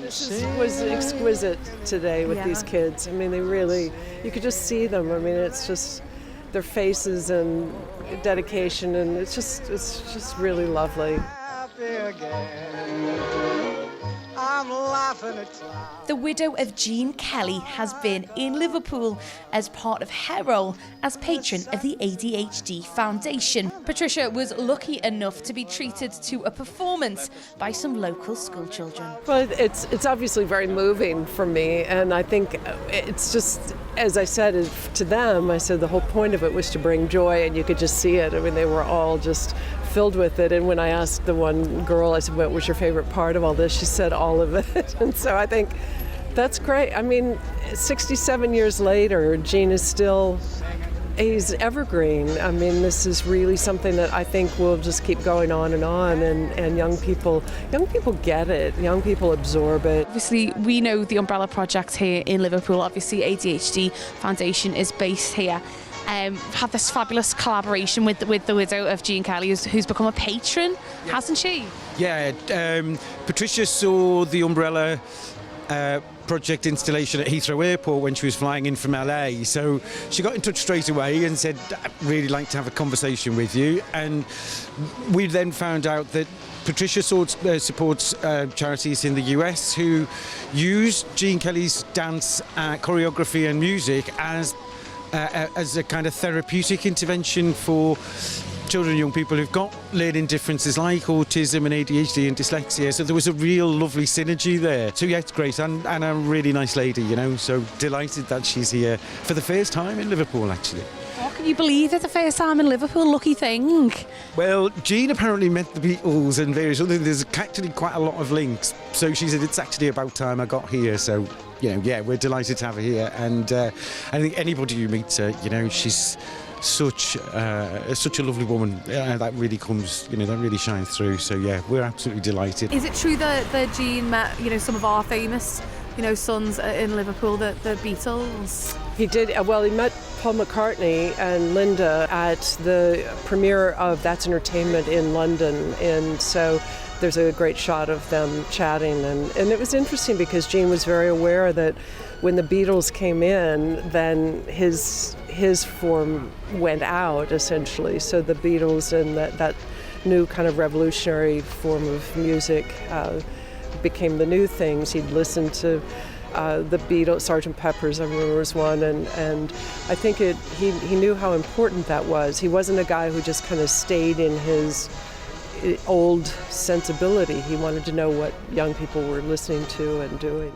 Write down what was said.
Was exquisite today with these kids. I mean, they really, you could just see them. I mean, it's just their faces and dedication, and it's just really lovely. I'm laughing at you. The widow of Jean Kelly has been in Liverpool as part of her role as patron of the ADHD Foundation. Patricia was lucky enough to be treated to a performance by some local school children. Well, it's obviously very moving for me, and I think it's just, as I said to them, I said the whole point of it was to bring joy, and you could just see it. I mean, they were all just filled with it. And when I asked the one girl, I said, what was your favorite part of all this? She said all of it. And so I think that's great. I mean, 67 years later, Gene is still, he's evergreen. I mean, this is really something that I think will just keep going on, and young people get it. Young people absorb it. Obviously, we know the Umbrella Project here in Liverpool. Obviously, ADHD Foundation is based here. Had this fabulous collaboration with the widow of Jean Kelly, who's become a patron, hasn't she? Yeah, Patricia saw the Umbrella project installation at Heathrow Airport when she was flying in from LA. So she got in touch straight away and said, I'd really like to have a conversation with you. And we then found out that Patricia supports charities in the US who use Jean Kelly's dance, choreography and music as a kind of therapeutic intervention for children and young people who've got learning differences like autism and ADHD and dyslexia. So there was a real lovely synergy there. So yeah, it's great, and a really nice lady, you know, so delighted that she's here for the first time in Liverpool, actually. Oh, can you believe it, the first time in Liverpool? Lucky thing. Well, Jean apparently met the Beatles and various other, there's actually quite a lot of links. So she said it's actually about time I got here, so you know, yeah, we're delighted to have her here, and I think anybody who meets her, you know, she's such a lovely woman. That really comes, you know, that really shines through. So yeah, we're absolutely delighted. Is it true that Jean met, you know, some of our famous, you know, sons in Liverpool, the Beatles? He did. Well, he met Paul McCartney and Linda at the premiere of That's Entertainment in London, and so there's a great shot of them chatting, and it was interesting because Gene was very aware that when the Beatles came in, then his form went out, essentially. So the Beatles and that new kind of revolutionary form of music became the new things. He'd listened to the Beatles, Sgt. Pepper's, I remember was one, and I think he knew how important that was. He wasn't a guy who just kind of stayed in his old sensibility. He wanted to know what young people were listening to and doing.